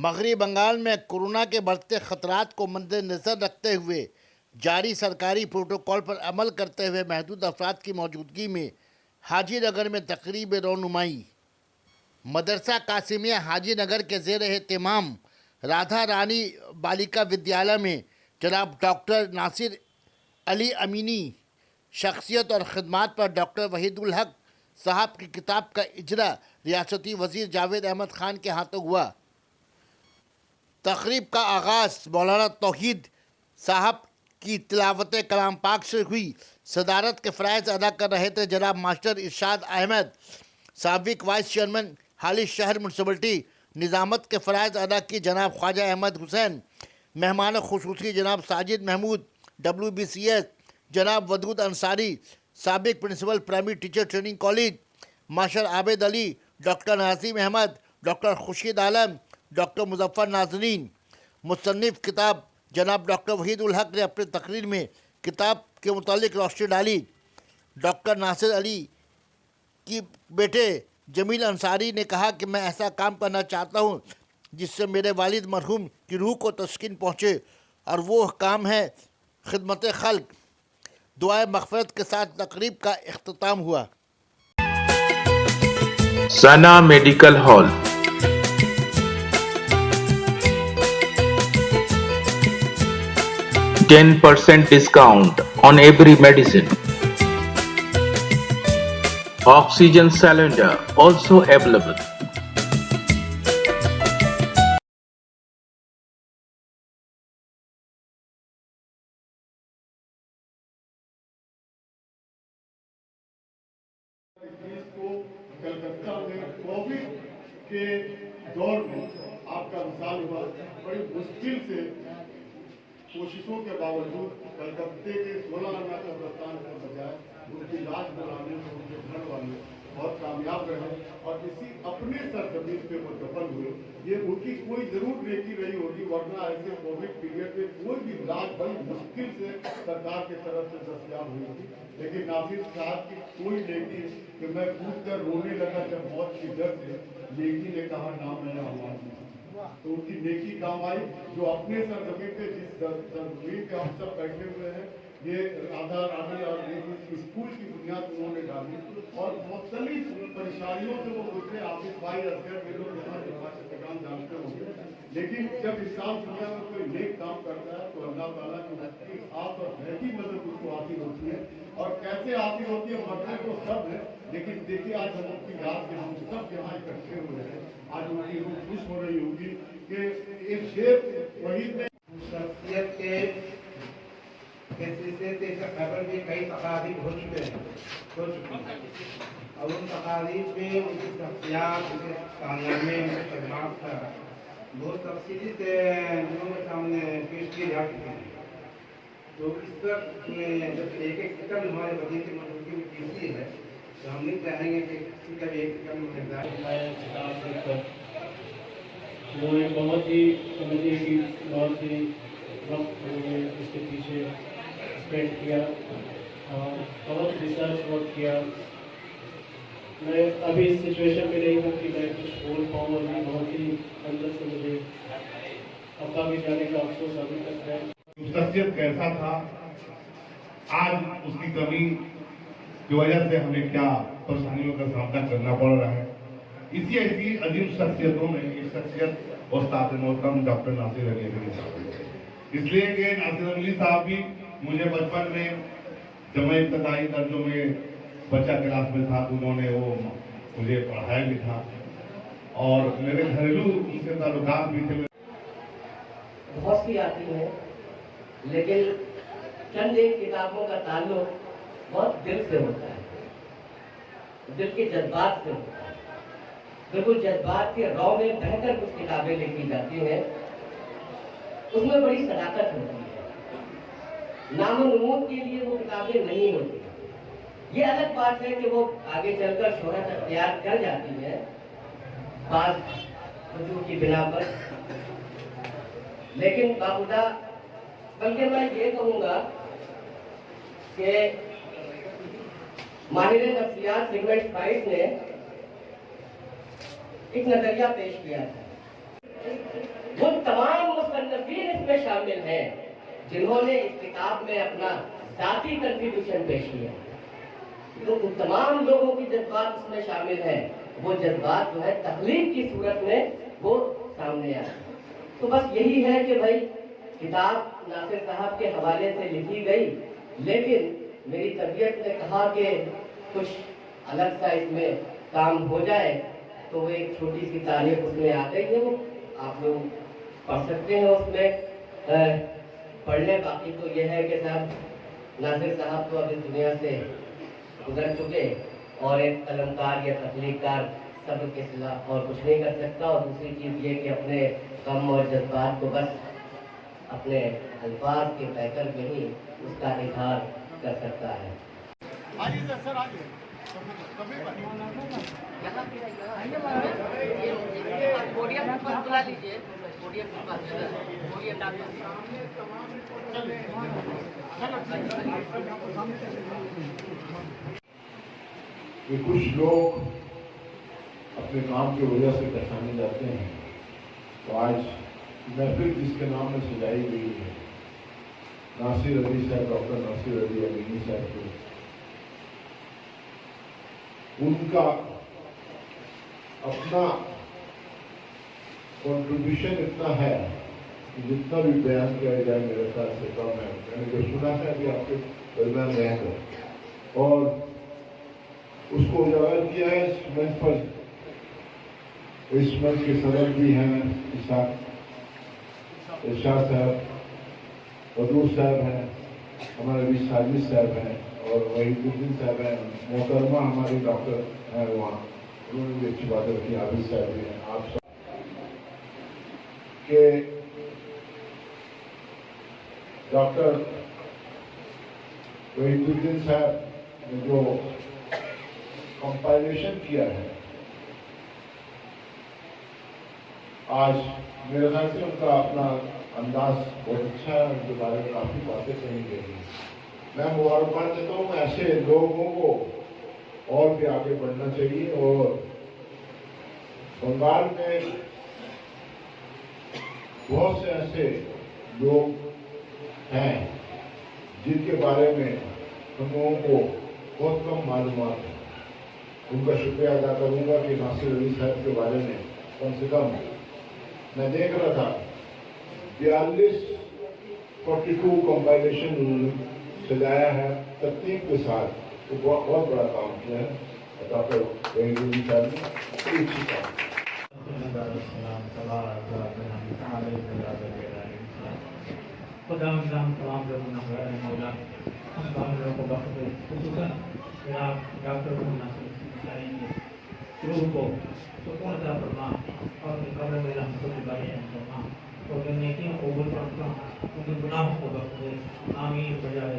مغربی بنگال میں کورونا کے بڑھتے خطرات کو مد نظر رکھتے ہوئے جاری سرکاری پروٹوکول پر عمل کرتے ہوئے محدود افراد کی موجودگی میں حاجی نگر میں تقریب رونمائی۔ مدرسہ قاسمیہ حاجی نگر کے زیر اہتمام رادھا رانی بالیکا ودیالیہ میں جناب ڈاکٹر ناصر علی امینی شخصیت اور خدمات پر ڈاکٹر وحید الحق صاحب کی کتاب کا اجرا ریاستی وزیر جاوید احمد خان کے ہاتھوں ہوا۔ تقریب کا آغاز مولانا توحید صاحب کی تلاوت کلام پاک سے ہوئی۔ صدارت کے فرائض ادا کر رہے تھے جناب ماسٹر ارشاد احمد، سابق وائس چیئرمین حالی شہر میونسپلٹی۔ نظامت کے فرائض ادا کی جناب خواجہ احمد حسین۔ مہمان خصوصی جناب ساجد محمود WBCS، جناب ودود انصاری سابق principal primary teacher training college, master Abid Ali, doctor Nazim Ahmad, doctor Khurshid Alam, doctor Muzaffar ناظرین۔ مصنف کتاب جناب ڈاکٹر وحید الحق نے اپنے تقریر میں کتاب کے متعلق روشنی ڈالی۔ ڈاکٹر ناصر علی کی بیٹے جمیل انصاری نے کہا کہ میں ایسا کام کرنا چاہتا ہوں جس سے میرے والد مرحوم کی روح کو تسکین پہنچے، اور وہ کام ہے خدمت خلق۔ دعائے مغفرت کے ساتھ تقریب کا اختتام ہوا۔ Sana medical hall, 10% discount on every medicine. Oxygen cylinder also available. Calcutta میں کووڈ کے دور میں آپ کا مثال ہوا، بڑی مشکل سے کوششوں کے باوجود کلکتے کے 16 آنا قبرستان کے بجائے ان کی لاش بنانے میں ان کے گھر والے بہت کامیاب رہے، اور اسی اپنے سرزمین پہ وہ دفن ہوئے۔ یہ ان کی کوئی ضرور نیکی رہی ہوگی، ورنہ ایسے کووڈ پیریڈ میں کوئی بھی لاش بڑی مشکل سے سرکار کی طرف سے دستیاب ہوئی تھی، لیکن ناصر صاحب کی کوئی نیکی کہ میں پوچھ کر رونے لگا جب موت کی ڈر سے، نیکی نے کہا نام میرا آواز نہیں، تو ان کی نیکی کام آئی۔ جو اپنے سرزمین پہ جس سرزمین پہ ہم سب بیٹھے ہوئے ہیں، یہ رادھا رانی اور اسکول کی بنیاد انہوں نے ڈالی، اور مختلف پریشانیوں سے وہ گزرے۔ عابد بھائی اصغر کے لوگ یہاں کے جانتے ہوں گے، لیکن جب انسان دنیا میں کوئی نیک کام کرتا ہے تو اللہ تعالیٰ کی خاص اور بہتری مدد اس کو حاصل ہوتی ہے۔ اور کیسے حاصل ہوتی ہے، مرنے کو سب ہے، لیکن دیکھیے آج ہم ان کی یاد میں ہم سب یہاں اکٹھے ہوئے ہیں، آج ان کی روح خوش ہو رہی ہوگی کہ ایک شیر وحید میں شخصیت کے سلسلے سے خبر میں کئی تقاریب ہو چکے ہیں، اور ان تقاریب میں ان کی شخصیات، ان کے کارنامے، ان کے خدمات کا بہت تفصیلی سے لوگوں کے سامنے پیش کیے جا چکے ہیں۔ تو اس وقت میں جب ایک ایک سیکنڈ ہمارے وزیر کی موجودگی میں قیمتی ہے، تو ہم نہیں چاہیں گے کہ کسی کا بھی ایک سیکنڈ میں کتاب دیکھ کر انہوں نے بہت ہی سمجھے کہ بہت ہی وقت انہوں نے اس کے پیچھے اسپینڈ کیا اور بہت ریسرچ ورک کیا۔ میں ابھی اس سچویشن میں نہیں ہوں کہ میں کچھ بول پاؤں، ابھی بہت ہی اندر سے مجھے ابا بھی جانے کا افسوس ابھی تک ہے۔ شخصیت کیسا تھا، آج اس کی کمی کی وجہ سے ہمیں کیا پریشانیوں کا سامنا کرنا پڑ رہا ہے۔ اسی ایسی عظیم شخصیتوں میں ایک شخصیت استاد محترم ڈاکٹر ناصر علی امینی صاحب، اس لیے کہ ناصر علی صاحب بھی مجھے بچپن میں جب میں ابتدائی درجوں میں بچہ کلاس میں تھا تو انہوں نے وہ مجھے پڑھایا بھی تھا، اور میرے گھریلو ان سے تعلقات بھی تھے۔ بہت سی آتی ہیں، لیکن چند ایک کتابوں کا تعلق بہت دل سے ہوتا ہے، دل کے جذبات سے ہوتا ہے۔ بالکل جذبات کے رو میں بہہ کر کچھ کتابیں لکھی جاتی ہیں، اس میں بڑی صداقت ہوتی ہے۔ نام و نمود کے لیے وہ کتابیں نہیں ہوتی۔ یہ الگ بات ہے کہ وہ آگے چل کر شہرت اختیار کر جاتی ہے بعض وجوہ کی بنا پر، لیکن باخدا بلکہ میں یہ کہوں گا کہ ماہر نفسیات سیگمنٹ فرائڈ نے ایک نظریہ پیش کیا تھا وہ تمام مصنفین اس میں شامل ہیں جنہوں نے اس کتاب میں اپنا ذاتی کنٹریبیوشن پیش کیا. تو ان تمام لوگوں کی جذبات اس میں شامل ہیں. وہ جذبات جو ہے تخلیق کی صورت میں وہ سامنے آئے. تو بس یہی ہے کہ بھائی کتاب ناصر صاحب کے حوالے سے لکھی گئی، لیکن میری طبیعت نے کہا کہ کچھ الگ سا اس میں کام ہو جائے، تو وہ ایک چھوٹی سی تعریف اس میں آ گئی ہے. وہ آپ لوگ پڑھ سکتے ہیں اس میں پڑھ لیں. باقی تو یہ ہے کہ صاحب ناصر صاحب تو اب اس دنیا سے گزر چکے، اور ایک قلمکار یا تخلیق کار صبر کے سوا اور کچھ نہیں کر سکتا. اور دوسری چیز یہ کہ اپنے غم اور جذبات کو بس اپنے الفاظ کے بہ کر کے ہی اس کا اظہار کر سکتا ہے. آئیے سر آئیے. کہ کچھ لوگ اپنے کام کی وجہ سے پہچانے جاتے ہیں. تو آج محفل جس کے نام میں سجائی گئی ہے ناصر علی صاحب، ڈاکٹر ناصر علی امینی صاحب کو، ان کا اپنا کنٹریبیوشن اتنا ہے کہ جتنا بھی بیان کیا جائے میرے خیال سے کم ہے. میں نے جو سنا ہے کہ آپ کے درمیان رہ کر اور اس کو اجاگر کیا ہے اس منچ پر. اس منچ کے صدر بھی ہیں ارشاد صاحب، حضور صاحب ہیں، ہمارے بھی ساجد صاحب ہیں، اور وحید الدین صاحب ہیں. محترمہ ہمارے ڈاکٹر ہیں وہاں، انہوں نے بھی اچھی باتیں کی. عابد صاحب بھی ہیں. آپ سب کہ ڈاکٹر وحید الدین صاحب نے جو کمپائلیشن کیا ہے، آج میرے خیال سے ان کا اپنا انداز بہت اچھا ہے. ان کے بارے میں کافی باتیں کہیں گئی ہیں. میں مبارکباد دیتا ہوں. ایسے لوگوں کو اور بھی آگے بڑھنا چاہیے. اور بنگال میں بہت سے ایسے لوگ ہیں جن کے بارے میں ہم لوگوں کو بہت کم معلومات ہے. ان کا شکریہ ادا کروں گا کہ ناصر علی صاحب کے بارے میں کم سے کم میں دیکھ رہا تھا 42 کمپائلیشن سجایا ہے ترتیب کے ساتھ. تو بہت بڑا کام کیا ہے ڈاکٹر وحید الدین صاحب نے. بڑی اچھی کام. خدا تمام مولا تمام لوگوں کو بخش دے. خصوصاً جناب ڈاکٹر روح کو سکون عطا فرما اور قبر میں رحمتوں کی بارش فرما اور نیکیوں کو قبول فرما، ان کے گناہوں کو بخش دے. آمین. بجائے